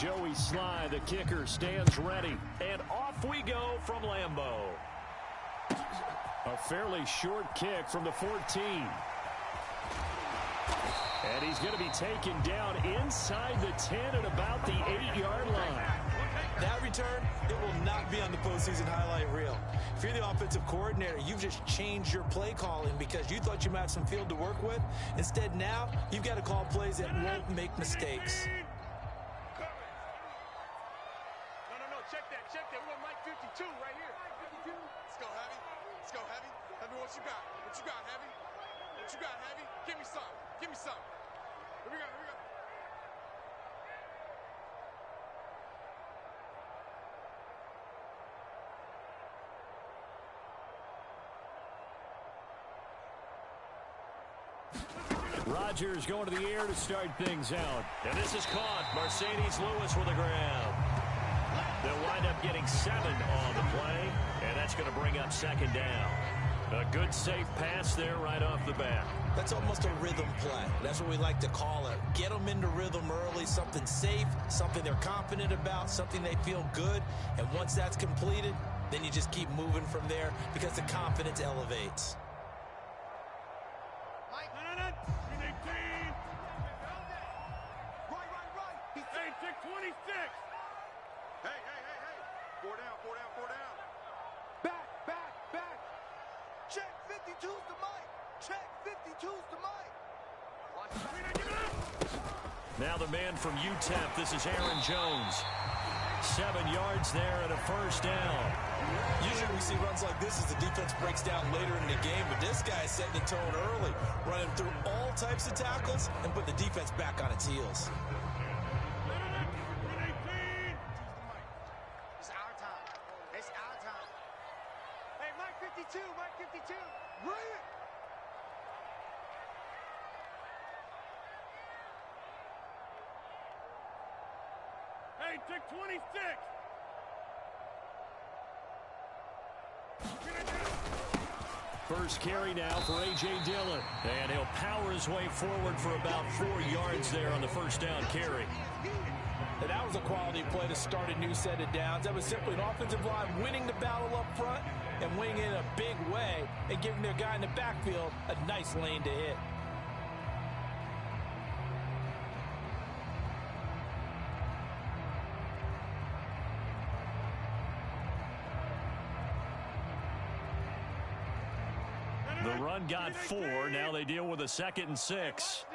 Joey Sly, the kicker, stands ready. And off we go from Lambeau. A fairly short kick from the 14. And he's going to be taken down inside the 10 at about the 8-yard line. That return, it will not be on the postseason highlight reel. If you're the offensive coordinator, you've just changed your play calling because you thought you might have some field to work with. Instead, now, you've got to call plays that won't make mistakes. No, check that. We want Mike 52 right here. 52. Let's go, Heavy. Heavy, what you got? Heavy? What you got, Heavy? Give me some. Here we go. Rodgers going to the air to start things out. And this is caught. Mercedes Lewis with a grab. They'll wind up getting 7 on the play, and that's going to bring up second down. A good, safe pass there right off the bat. That's almost a rhythm play. That's what we like to call it. Get them into rhythm early, something safe, something they're confident about, something they feel good. And once that's completed, then you just keep moving from there because the confidence elevates. Mike, no. 18. Right. Hey, check 26. Hey. 4 down. Back. Check 52's the Mike. Check 52's the Mike. Now the man from UTEP, this is Aaron Jones. 7 yards there and a first down. Usually we see runs like this as the defense breaks down later in the game, but this guy is setting the tone early, running through all types of tackles and putting the defense back on its heels. It's our time. Hey, Mike 52. Bring it. Hey, check 26. First carry now for A.J. Dillon. And he'll power his way forward for about 4 yards there on the first down carry. And that was a quality play to start a new set of downs. That was simply an offensive line winning the battle up front and winning it in a big way and giving their guy in the backfield a nice lane to hit. The run got 4. Now they deal with a 2nd and 6.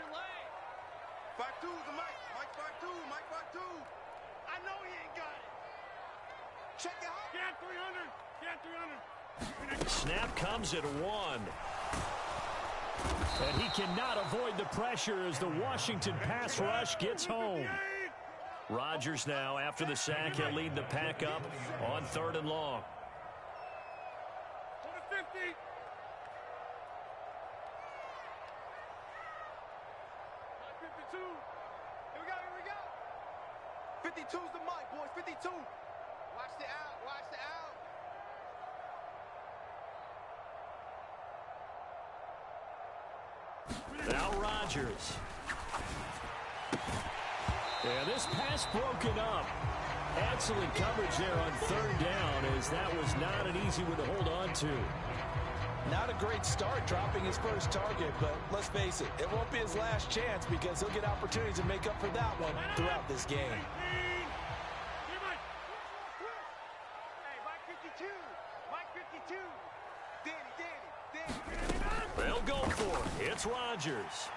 5-2 the Mike 5-2. I know he ain't got it. Check it out. Get 300. Snap comes at 1. And he cannot avoid the pressure as the Washington pass rush gets home. Rodgers now, after the sack, he'll lead the pack up on 3rd and long. 50. Here we go. 52's the Mike, boys. 52. Watch the out. Now Rodgers. And this pass broken up. Excellent coverage there on 3rd down, as that was not an easy one to hold on to. Not a great start dropping his first target, but let's face it, it won't be his last chance because he'll get opportunities to make up for that one throughout this game. Hey, Mike 52. Mike 52. Danny. They'll go for it. It's Rodgers.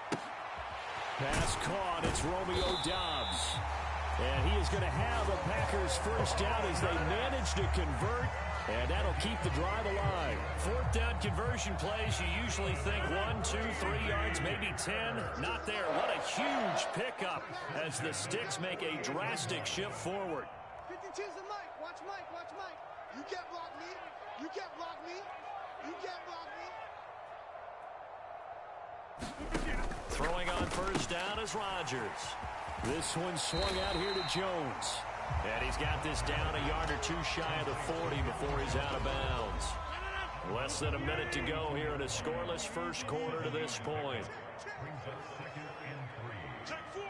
Pass caught. It's Romeo Doubs. And he is going to have a Packers first down as they manage to convert. And that'll keep the drive alive. 4th down conversion plays, you usually think 1, 2, 3 yards, maybe 10. Not there. What a huge pickup as the Sticks make a drastic shift forward. 52's the Mike. Watch Mike. You can't block me. Throwing on first down is Rodgers. This one swung out here to Jones. And he's got this down a yard or 2 shy of the 40 before he's out of bounds. Less than a minute to go here in a scoreless first quarter to this point. Check 4.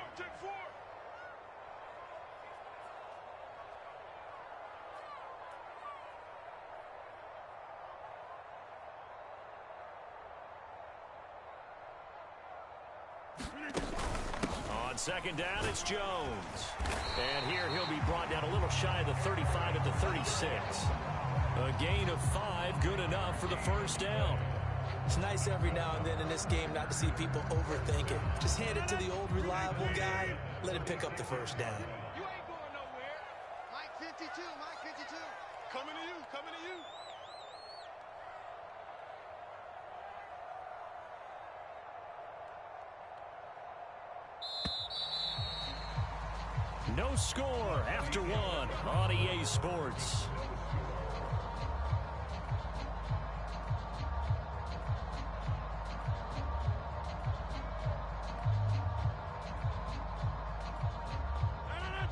second down, it's Jones. And here he'll be brought down a little shy of the 35 at the 36. A gain of 5, good enough for the first down. It's nice every now and then in this game not to see people overthink it. Just hand it to the old reliable guy. Let him pick up the first down. You ain't going nowhere. Mike 52, Mike 52. Coming to you, coming to you. No score after 1 on EA Sports.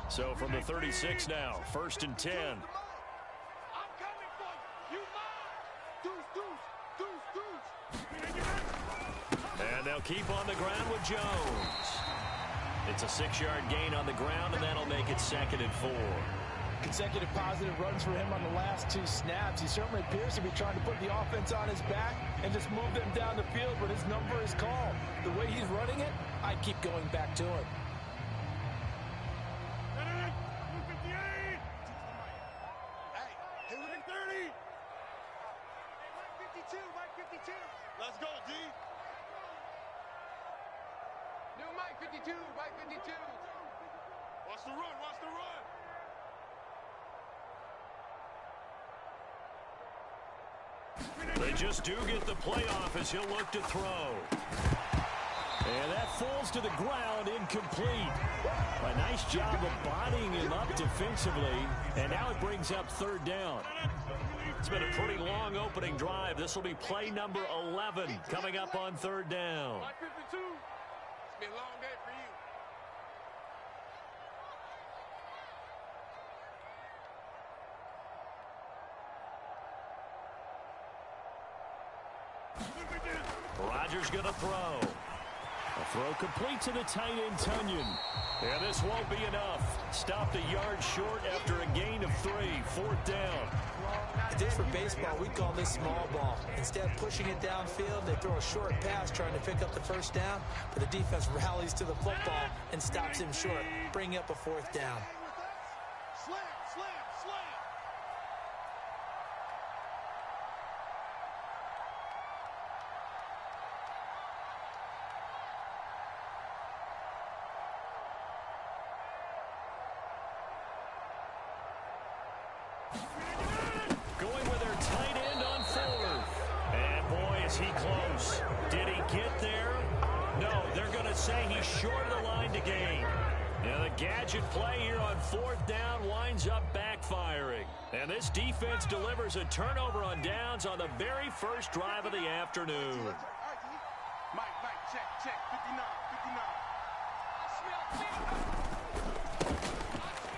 So from the 36 now, 1st and 10. I'm coming for you. You mine. Deuce. And they'll keep on the ground with Jones. It's a 6-yard gain on the ground, and that'll make it 2nd and 4. Consecutive positive runs for him on the last 2 snaps. He certainly appears to be trying to put the offense on his back and just move them down the field when his number is called. The way he's running it, I'd keep going back to him. Let's go, D. New Mike 52, Mike 52. Watch the run, watch the run. They just do get the playoff as he'll look to throw. And that falls to the ground, incomplete. A nice job of bodying him up defensively, and now it brings up 3rd down. It's been a pretty long opening drive. This will be play number 11 coming up on 3rd down. Mike 52. It's been a long day for you. Rodgers going to throw. A throw complete to the tight end, Tunyon. And this won't be enough. Stopped a yard short after a gain of 3. 4th down. If this were baseball, we'd call this small ball. Instead of pushing it downfield, they throw a short pass trying to pick up the first down, but the defense rallies to the football and stops him short, bringing up a 4th down. Slam, slam, slam. Going with their tight end on 4th. And boy, is he close. Did he get there? No, they're going to say he's short of the line to gain. And the gadget play here on 4th down winds up backfiring. And this defense delivers a turnover on downs on the very first drive of the afternoon. Mike, check, 59.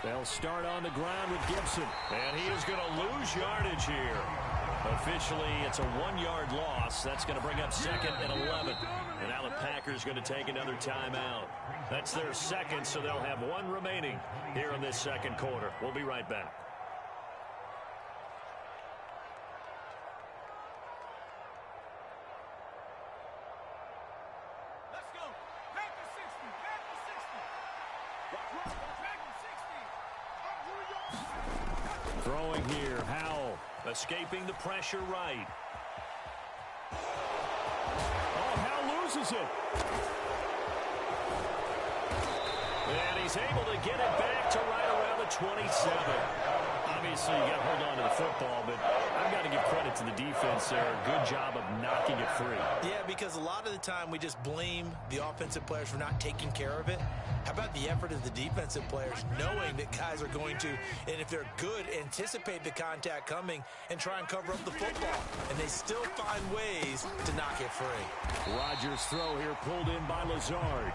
They'll start on the ground with Gibson. And he is going to lose yardage here. Officially, it's a 1-yard loss. That's going to bring up 2nd and 11. And now the Packers going to take another timeout. That's their 2nd, so they'll have 1 remaining here in this 2nd quarter. We'll be right back. Let's go. Back to 60. Back to 60. Throwing here, Howell. Escaping the pressure right. Oh, Howell loses it. And he's able to get it back to right around the 27. Obviously, you got to hold on to the football, but I've got to give credit to the defense there. Good job of knocking it free. Yeah, because a lot of the time we just blame the offensive players for not taking care of it. How about the effort of the defensive players, knowing that guys are going to, and if they're good, anticipate the contact coming and try and cover up the football. And they still find ways to knock it free. Rodgers' throw here pulled in by Lazard.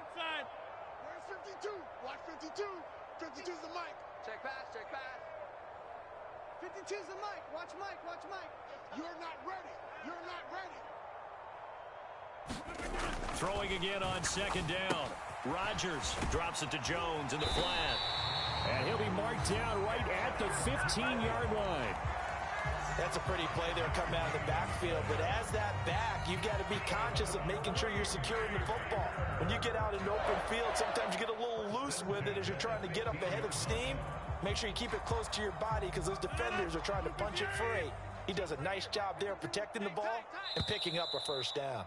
Inside. Where's 52? Watch 52. 52's the mic. Check pass, check pass. 52's the mic. Watch Mike, watch Mike. You're not ready. You're not ready. Throwing again on 2nd down. Rodgers drops it to Jones in the flat. And he'll be marked marked down right at the 15-yard line. That's a pretty play there coming out of the backfield, but as that back, you've got to be conscious of making sure you're securing the football. When you get out in open field, sometimes you get a little loose with it as you're trying to get up ahead of steam. Make sure you keep it close to your body because those defenders are trying to punch it free. He does a nice job there protecting the ball and picking up a first down.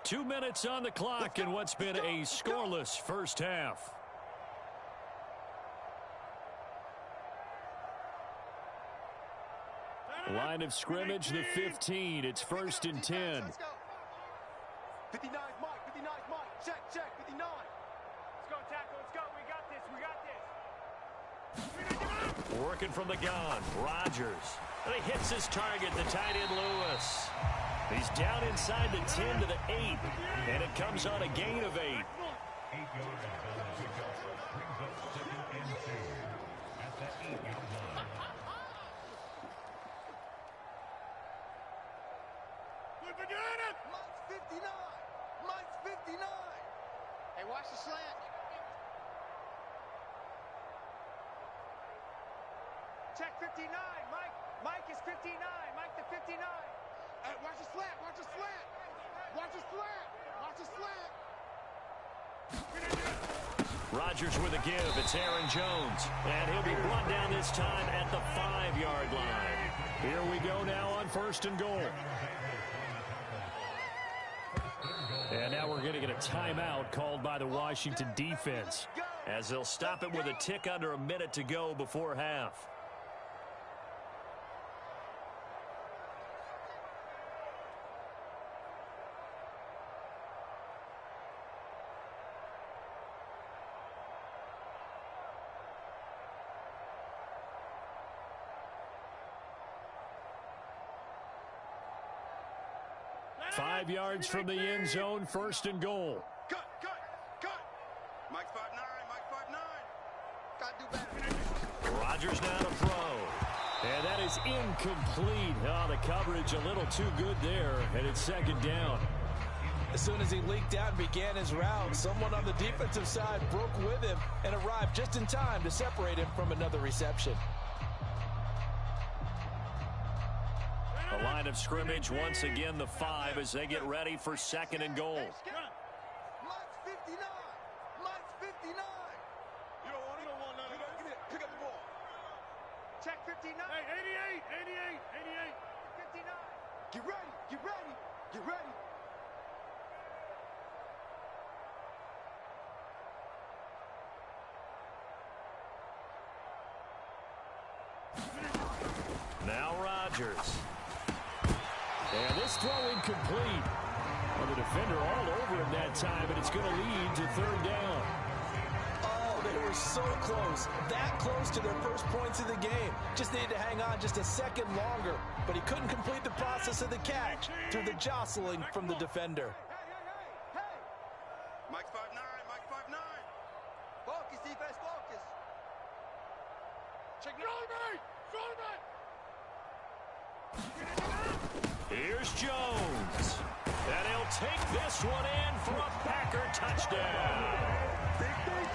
2 minutes on the clock in what's been a scoreless first half. Line of scrimmage, the 15. It's 1st and 10. 59, Mike. 59, Mike. Check. 59. Let's go, tackle. Let's go. We got this. Working from the gun. Rodgers. And he hits his target, the tight end Lewis. He's down inside the 10 to the 8. And it comes on a gain of 8. Mike's 59. Hey, watch the slant. Check 59. Mike is 59. Mike the 59. Hey, watch the slant. Watch the slant. Watch the slant. Watch the slant. Rodgers with a give. It's Aaron Jones. And he'll be brought down this time at the 5-yard line. Here we go now on 1st and goal. And now we're going to get a timeout called by the Washington defense, as they'll stop it with a tick under a minute to go before half. Five yards from the end zone, 1st and goal. Cut. Mike's 5'9", Mike 5'9". Gotta do better. Rodgers now to throw. And that is incomplete. Oh, the coverage a little too good there, and it's 2nd down. As soon as he leaked out and began his route, someone on the defensive side broke with him and arrived just in time to separate him from another reception. The line of scrimmage, once again, the 5 as they get ready for 2nd and goal. Mike's 59. Mike's 59. You don't want none of that. Pick up the ball. Check 59. Hey, 88. 59. Get ready. Now Rodgers. And this throw incomplete. Well, the defender all over him that time, but it's going to lead to 3rd down. Oh, they were so close. That close to their first points of the game. Just needed to hang on just a second longer. But he couldn't complete the process of the catch through the jostling from the defender. Hey. Mike's 5'9". Mike 5'9". Focus, defense, focus. Check it out. Here's Jones. And he'll take this one in for a Packer touchdown.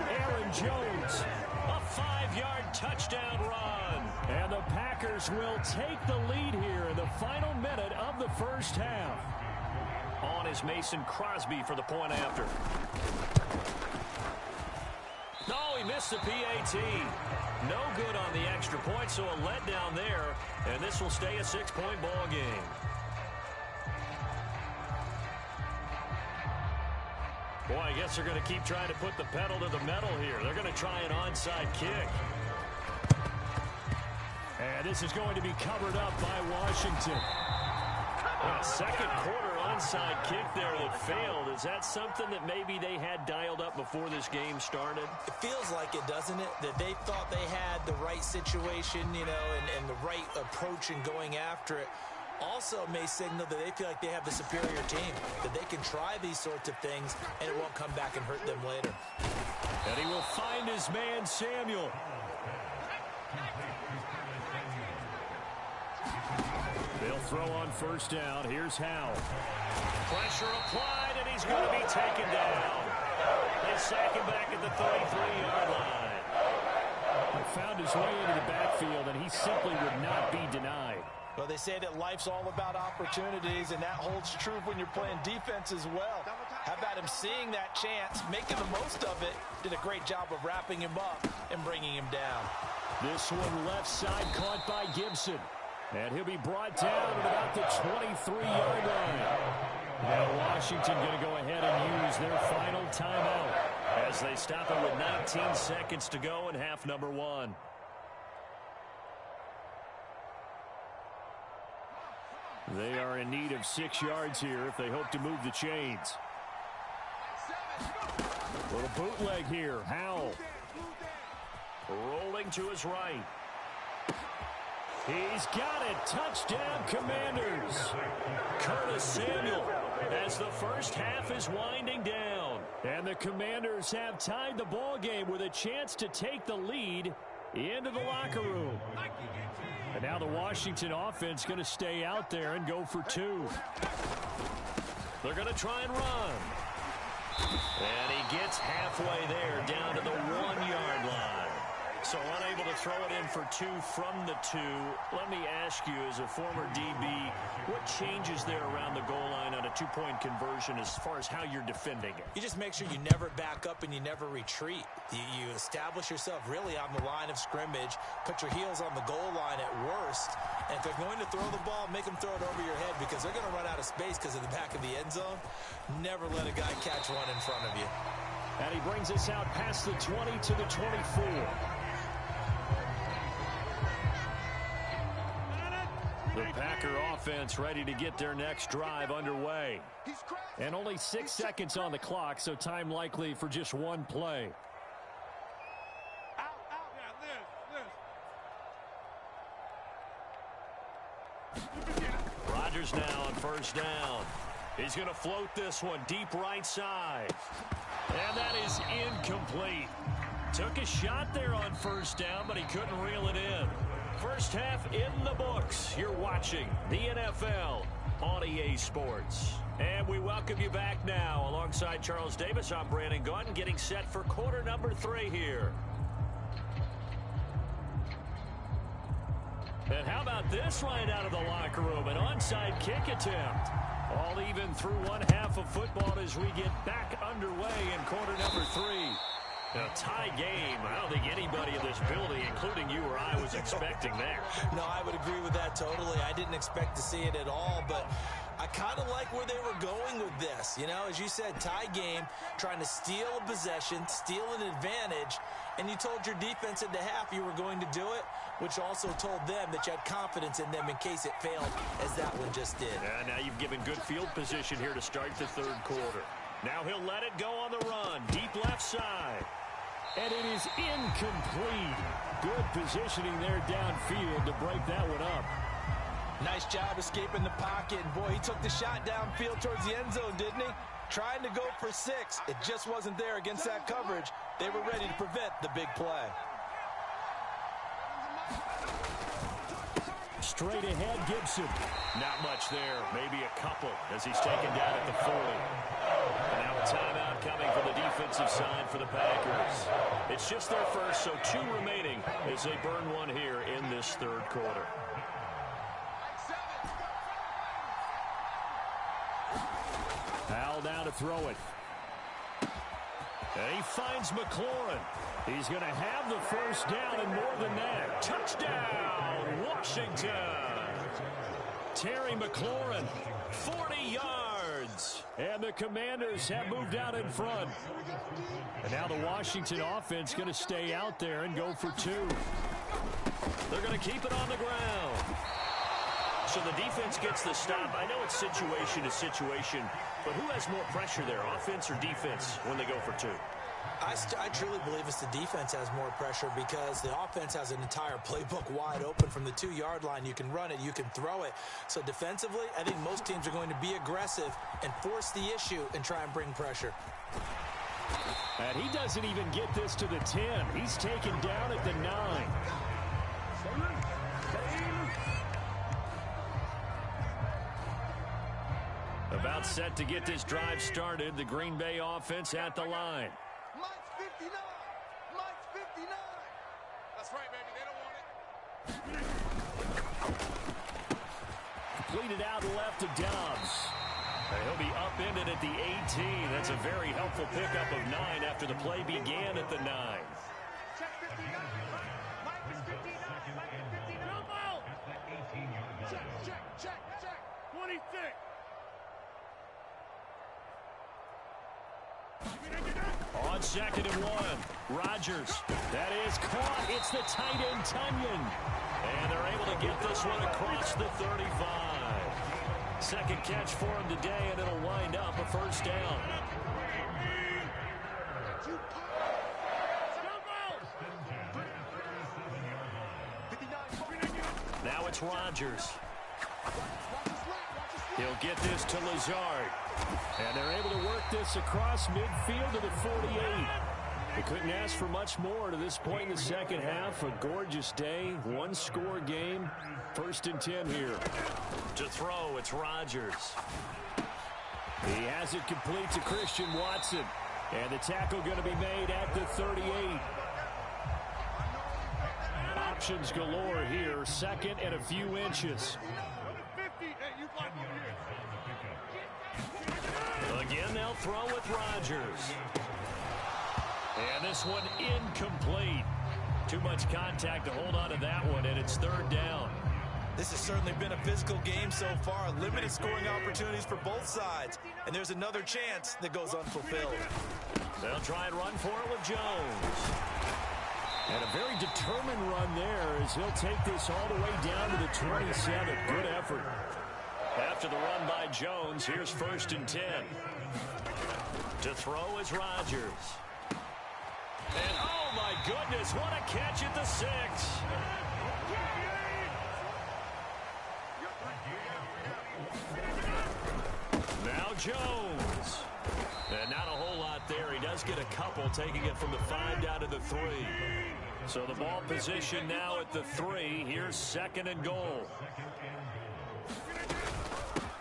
Aaron Jones, a 5-yard touchdown run. And the Packers will take the lead here in the final minute of the first half. On is Mason Crosby for the point after. Oh, he missed the PAT. No good on the extra point, so a letdown there. And this will stay a 6-point ball game. Boy, I guess they're going to keep trying to put the pedal to the metal here. They're going to try an onside kick. And this is going to be covered up by Washington. A second quarter onside kick there that failed. Is that something that maybe they had dialed up before this game started? It feels like it, doesn't it? That they thought they had the right situation, you know, and the right approach in going after it. Also may signal that they feel like they have the superior team, that they can try these sorts of things and it won't come back and hurt them later. And he will find his man Samuel. They'll throw on first down. Here's Howe. Pressure applied, and he's going to be taken down. They sack him back at the 33-yard line. found his way into the backfield, and he simply would not be denied. Well, they say that life's all about opportunities, and that holds true when you're playing defense as well. How about him seeing that chance, making the most of it, did a great job of wrapping him up and bringing him down. This one left side caught by Gibson. And he'll be brought down at about the 23-yard line. Now Washington going to go ahead and use their final timeout as they stop it with 19 seconds to go in half number 1. They are in need of 6 yards here if they hope to move the chains. Little bootleg here. Howell. Rolling to his right. He's got it. Touchdown, Commanders. Curtis Samuel as the first half is winding down. And the Commanders have tied the ball game with a chance to take the lead into the locker room. And now the Washington offense going to stay out there and go for 2. They're going to try and run. And he gets halfway there down to the 1-yard line. So unable to throw it in for 2 from the 2. Let me ask you, as a former DB, what changes there around the goal line on a 2-point conversion as far as how you're defending it? You just make sure you never back up and you never retreat. You establish yourself really on the line of scrimmage, put your heels on the goal line at worst, and if they're going to throw the ball, make them throw it over your head because they're going to run out of space because of the back of the end zone. Never let a guy catch one in front of you. And he brings us out past the 20 to the 24. The Packer offense ready to get their next drive underway. And only 6 seconds on the clock, so time likely for just one play. Rodgers now on first down. He's going to float this one deep right side. And that is incomplete. Took a shot there on first down, but he couldn't reel it in. First half in the books. You're watching the NFL on EA Sports. And we welcome you back now. Alongside Charles Davis, I'm Brandon Gaudin, getting set for quarter number 3 here. And how about this right out of the locker room? An onside kick attempt. All even through one half of football as we get back underway in quarter number 3. A tie game. I don't think anybody in this building, including you or I, was expecting that. No, I would agree with that totally. I didn't expect to see it at all, but I kind of like where they were going with this. You know, as you said, tie game, trying to steal a possession, steal an advantage, and you told your defense at the half you were going to do it, which also told them that you had confidence in them in case it failed, as that one just did. Now you've given good field position here to start the third quarter. Now he'll let it go on the run. Deep left side. And it is incomplete. Good positioning there downfield to break that one up. Nice job escaping the pocket. And boy, he took the shot downfield towards the end zone, didn't he? Trying to go for 6. It just wasn't there against that coverage. They were ready to prevent the big play. Straight ahead, Gibson. Not much there. Maybe a couple as he's taken down at the 40. And now a timeout coming from the defensive side for the Packers. It's just their first, so 2 remaining as they burn one here in this third quarter. Howell now to throw it. And he finds McLaurin. He's going to have the first down and more than that. Touchdown, Washington. Terry McLaurin, 40 yards. And the Commanders have moved out in front. And now the Washington offense going to stay out there and go for 2. They're going to keep it on the ground. So the defense gets the stop. I know it's situation to situation, but who has more pressure there, offense or defense, when they go for 2? I truly believe it's the defense has more pressure because the offense has an entire playbook wide open from the 2-yard line. You can run it, you can throw it. So defensively, I think most teams are going to be aggressive and force the issue and try and bring pressure. And he doesn't even get this to the 10. He's taken down at the 9. About set to get this drive started. The Green Bay offense at the line. Mike's 59. Mike's 59. That's right, Completed out left to Dobbs. He'll be upended at the 18. That's a very helpful pickup of 9 after the play began at the 9. Check 59. Minus 59. Minus 59. Jump out. Check. 26. On 2nd and 1, Rodgers. That is caught. It's the tight end, Tunyon. And they're able to get this one across the 35. Second catch for him today, and it'll wind up a first down. Now it's Rodgers. He'll get this to Lazard. And they're able to work this across midfield to the 48. They couldn't ask for much more to this point in the second half. A gorgeous day, one-score game. 1st and 10 here. To throw, it's Rodgers. He has it complete to Christian Watson. And the tackle going to be made at the 38. Options galore here. 2nd and a few inches. Again, they'll throw with Rodgers. And this one incomplete. Too much contact to hold on to that one, and it's 3rd down. This has certainly been a physical game so far. Limited scoring opportunities for both sides. And there's another chance that goes unfulfilled. They'll try and run for it with Jones. And a very determined run there as he'll take this all the way down to the 27. Good effort. After the run by Jones, here's 1st and 10. To throw is Rodgers. And oh my goodness, what a catch at the 6. Now Jones. And not a whole lot there. He does get a couple, taking it from the 5 down to the 3. So the ball position now at the 3. Here's 2nd and goal.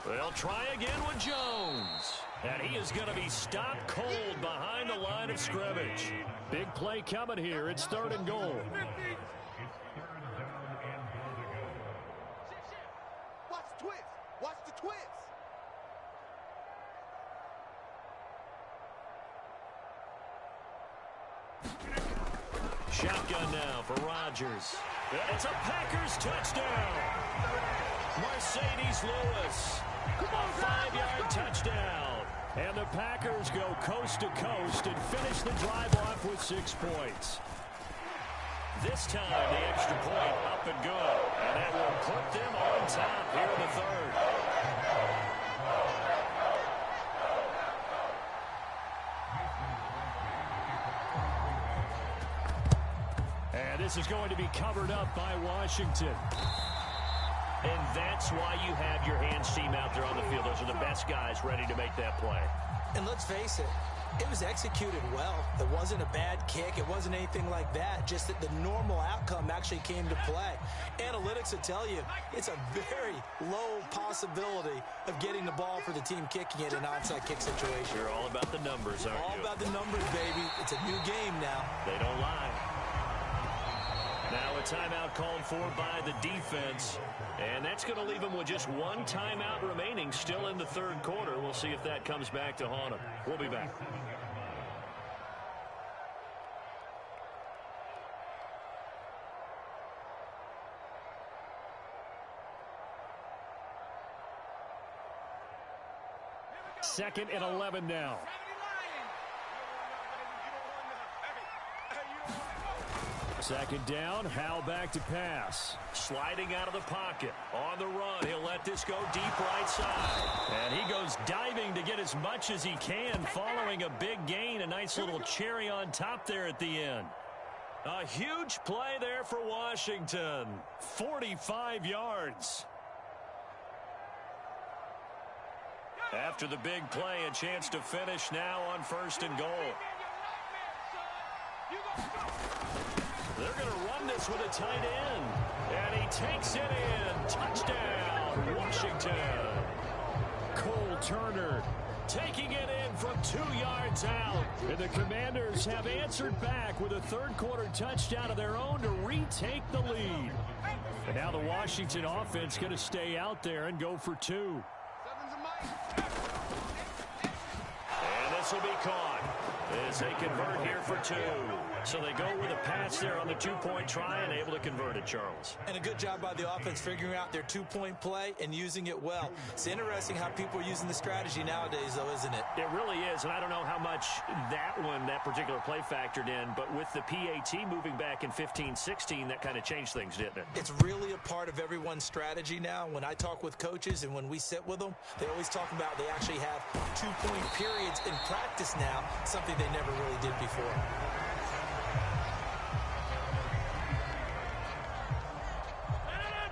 They'll try again with Jones. And he is going to be stopped cold behind the line of scrimmage. Big play coming here. It's 3rd and goal. Watch the twist. Watch the twist. Shotgun now for Rodgers. And it's a Packers touchdown. Mercedes Lewis. A 5-yard touchdown. And the Packers go coast to coast and finish the drive off with 6 points. This time, the extra point up and good. And that will put them on top here in the 3rd. And this is going to be covered up by Washington. And that's why you have your hands team out there on the field. Those are the best guys ready to make that play. And let's face it, it was executed well. It wasn't a bad kick. It wasn't anything like that. Just that the normal outcome actually came to play. Analytics will tell you it's a very low possibility of getting the ball for the team kicking it in an onside kick situation. You're all about the numbers, aren't you? All about the numbers, baby. It's a new game now. They don't lie. Now a timeout called for by the defense. And that's going to leave them with just 1 timeout remaining still in the 3rd quarter. We'll see if that comes back to haunt them. We'll be back. Second and 11 now. Second down, Howell back to pass. Sliding out of the pocket. On the run, he'll let this go deep right side. And he goes diving to get as much as he can following a big gain. A nice little cherry on top there at the end. A huge play there for Washington. 45 yards. After the big play, a chance to finish now on 1st and goal. They're going to run this with a tight end. And he takes it in. Touchdown, Washington. Cole Turner taking it in from 2 yards out. And the Commanders have answered back with a third-quarter touchdown of their own to retake the lead. And now the Washington offense going to stay out there and go for 2. And this will be caught as they convert here for 2. So they go with a pass there on the 2-point try and able to convert it, Charles. And a good job by the offense figuring out their 2-point play and using it well. It's interesting how people are using the strategy nowadays, though, isn't it? It really is, and I don't know how much that particular play factored in, but with the PAT moving back in 15-16, that kind of changed things, didn't it? It's really a part of everyone's strategy now. When I talk with coaches and when we sit with them, they always talk about they actually have 2-point periods in practice now, something they never really did before.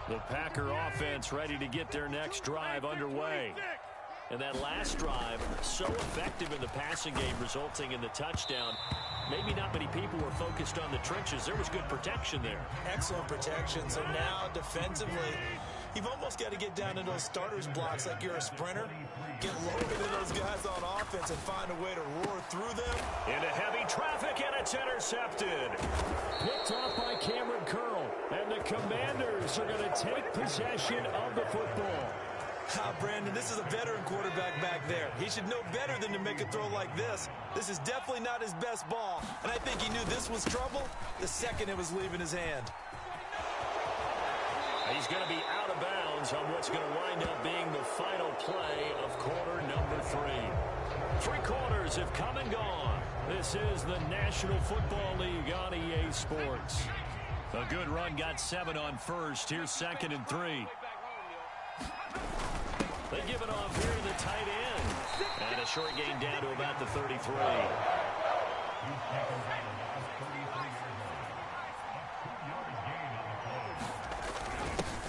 The Packer offense ready to get their next drive underway. And that last drive, so effective in the passing game, resulting in the touchdown. Maybe not many people were focused on the trenches. There was good protection there. Excellent protection. So now, defensively, you've almost got to get down to those starters blocks like you're a sprinter. Get lower to those guys on offense and find a way to roar through them. Into heavy traffic, and it's intercepted. Picked off by Cameron Curl. And the Commanders are going to take possession of the football. Brandon, this is a veteran quarterback back there. He should know better than to make a throw like this. This is definitely not his best ball, and I think he knew this was trouble the second it was leaving his hand. He's going to be out of bounds on what's going to wind up being the final play of quarter number 3. 3 quarters have come and gone. This is the National Football League on EA Sports. A good run got 7 on first. Here's 2nd and 3. They give it off here to the tight end. And a short gain down to about the 33.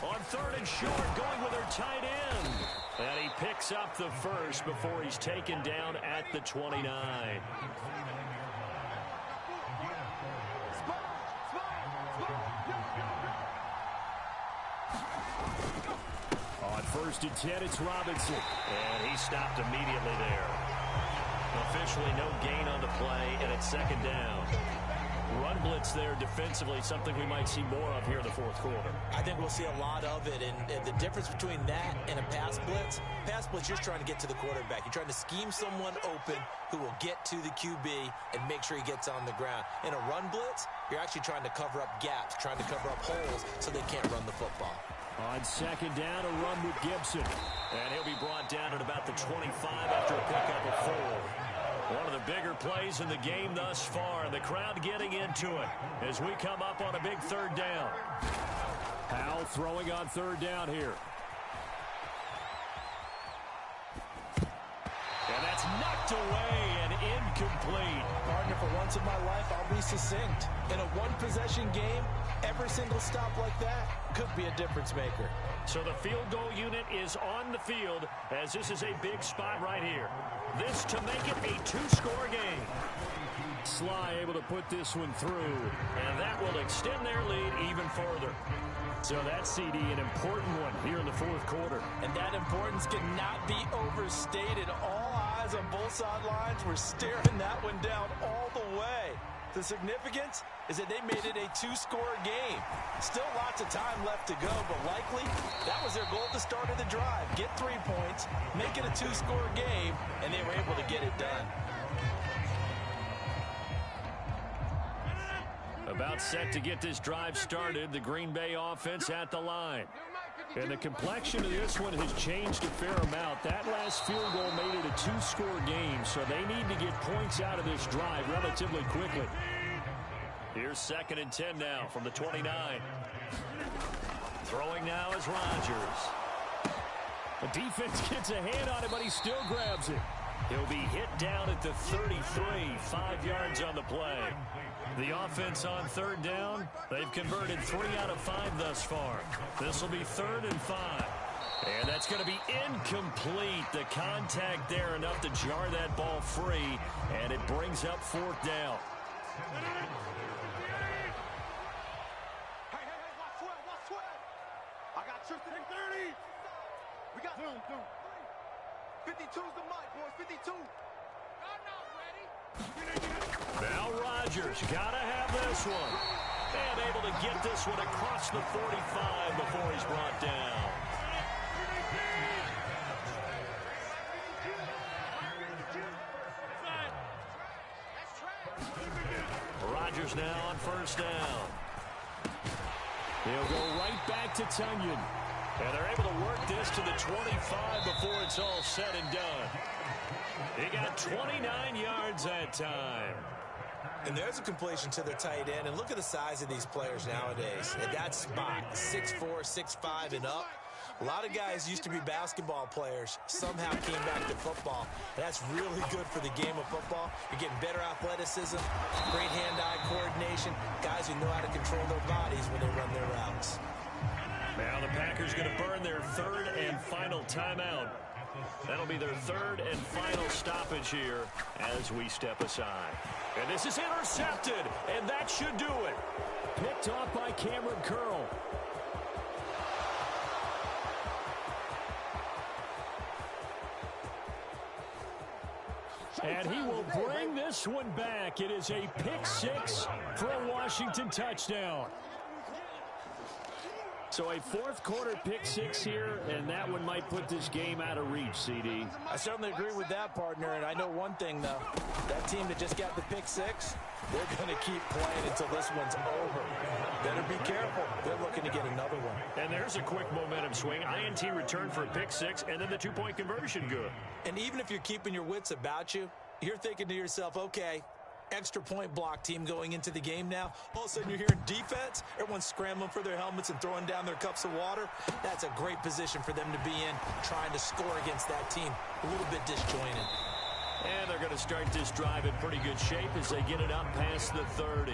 On 3rd and short, going with her tight end. And he picks up the first before he's taken down at the 29. On 1st and 10, it's Robinson. And he stopped immediately there. Officially no gain on the play, and it's 2nd down. Run blitz there defensively, something we might see more of here in the 4th quarter. I think we'll see a lot of it, and the difference between that and a pass blitz, you're just trying to get to the quarterback. You're trying to scheme someone open who will get to the QB and make sure he gets on the ground. In a run blitz, you're actually trying to cover up gaps, trying to cover up holes so they can't run the football. On 2nd down, a run with Gibson. And he'll be brought down at about the 25 after a pickup of 4. One of the bigger plays in the game thus far, and the crowd getting into it as we come up on a big 3rd down. Powell throwing on 3rd down here. And that's knocked away and incomplete. Partner, for once in my life, I'll be succinct. In a one-possession game, every single stop like that could be a difference maker. So the field goal unit is on the field as this is a big spot right here. This to make it a 2-score game. Sly able to put this one through, and that will extend their lead even further. So that CD, an important one here in the 4th quarter. And that importance cannot be overstated. All eyes on both sidelines were staring that one down all the way. The significance is that they made it a 2-score game. Still lots of time left to go, but likely that was their goal at the start of the drive. Get 3 points, make it a 2-score game, and they were able to get it done. About set to get this drive started, the Green Bay offense at the line. And the complexion of this one has changed a fair amount. That last field goal made it a 2-score game, so they need to get points out of this drive relatively quickly. Here's 2nd and 10 now from the 29. Throwing now is Rodgers. The defense gets a hand on it, but he still grabs it. He'll be hit down at the 33, 5 yards on the play. The offense on 3rd down, they've converted 3 out of 5 thus far. This will be 3rd and 5. And that's going to be incomplete. The contact there enough to jar that ball free, and it brings up 4th down. I got you. 30. We got zoom. 52's the mic, boys. 52. I'm not ready. Now Rodgers gotta have this one. And able to get this one across the 45 before he's brought down. Rodgers now on first down. He'll go right back to Tunyon. And they're able to work this to the 25 before it's all said and done. He got 29 yards that time. And there's a completion to the tight end. And look at the size of these players nowadays. At that spot, 6'4", 6'5", and up. A lot of guys used to be basketball players, somehow came back to football. And that's really good for the game of football. You're getting better athleticism, great hand-eye coordination, guys who know how to control their bodies when they run their routes. Now the Packers going to burn their third and final timeout. That'll be their third and final stoppage here as we step aside. And this is intercepted, and that should do it. Picked off by Cameron Curl. And he will bring this one back. It is a pick six for a Washington touchdown. So a fourth quarter pick six here, and that one might put this game out of reach, CD. I certainly agree with that, partner, and I know one thing, though. That team that just got the pick six, they're going to keep playing until this one's over. Better be careful. They're looking to get another one. And there's a quick momentum swing. INT return for a pick six, and then the two-point conversion good. And even if you're keeping your wits about you, you're thinking to yourself, okay, extra point block team going into the game now. All of a sudden you're hearing defense. Everyone's scrambling for their helmets and throwing down their cups of water. That's a great position for them to be in, trying to score against that team. A little bit disjointed. And they're going to start this drive in pretty good shape as they get it up past the 30.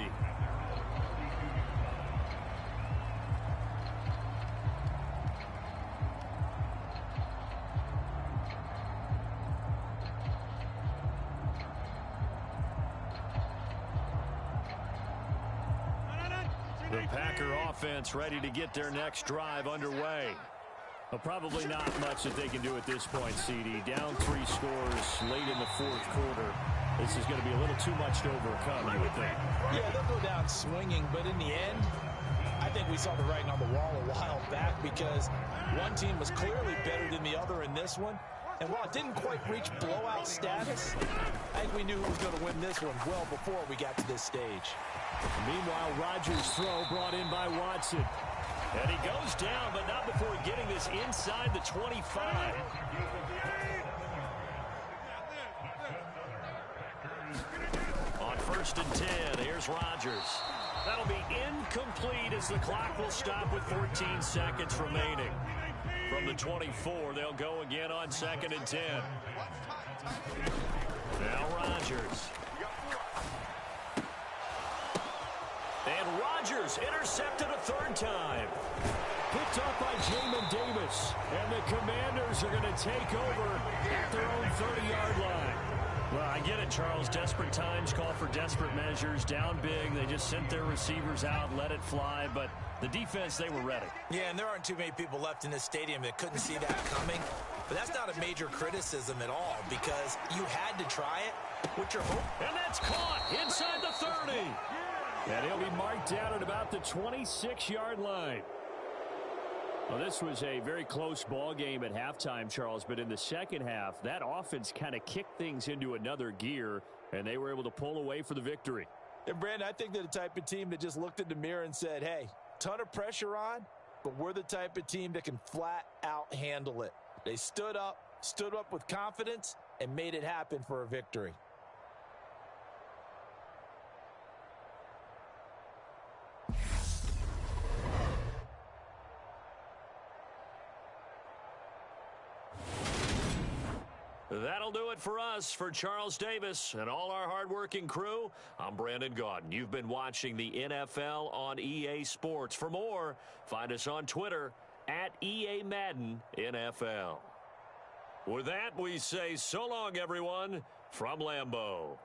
The Packer offense ready to get their next drive underway. Well, probably not much that they can do at this point, CD. Down 3 scores late in the fourth quarter. This is going to be a little too much to overcome, you would think. Yeah, they'll go down swinging, but in the end, I think we saw the writing on the wall a while back because one team was clearly better than the other in this one. And while it didn't quite reach blowout status, I think we knew who was going to win this one well before we got to this stage. Meanwhile, Rodgers' throw brought in by Watson. And he goes down, but not before getting this inside the 25. On first and 10, here's Rodgers. That'll be incomplete as the clock will stop with 14 seconds remaining. From the 24, they'll go again on second and 10. Now Rodgers. And Rodgers intercepted a third time. Picked up by Jamin Davis. And the Commanders are going to take over at their own 30-yard line. Well, I get it, Charles. Desperate times call for desperate measures. Down big. They just sent their receivers out, let it fly. But the defense, they were ready. Yeah, and there aren't too many people left in this stadium that couldn't see that coming. But that's not a major criticism at all because you had to try it. What's your hope? And that's caught inside the 30. And he'll be marked down at about the 26-yard line. Well, this was a very close ball game at halftime, Charles, but in the second half, that offense kind of kicked things into another gear, and they were able to pull away for the victory. And, Brandon, I think they're the type of team that just looked in the mirror and said, hey, ton of pressure on, but we're the type of team that can flat out handle it. They stood up with confidence, and made it happen for a victory. That'll do it for us. For Charles Davis and all our hardworking crew, I'm Brandon Gaudin. You've been watching the NFL on EA Sports. For more, find us on Twitter at EA Madden NFL. With that, we say so long, everyone, from Lambeau.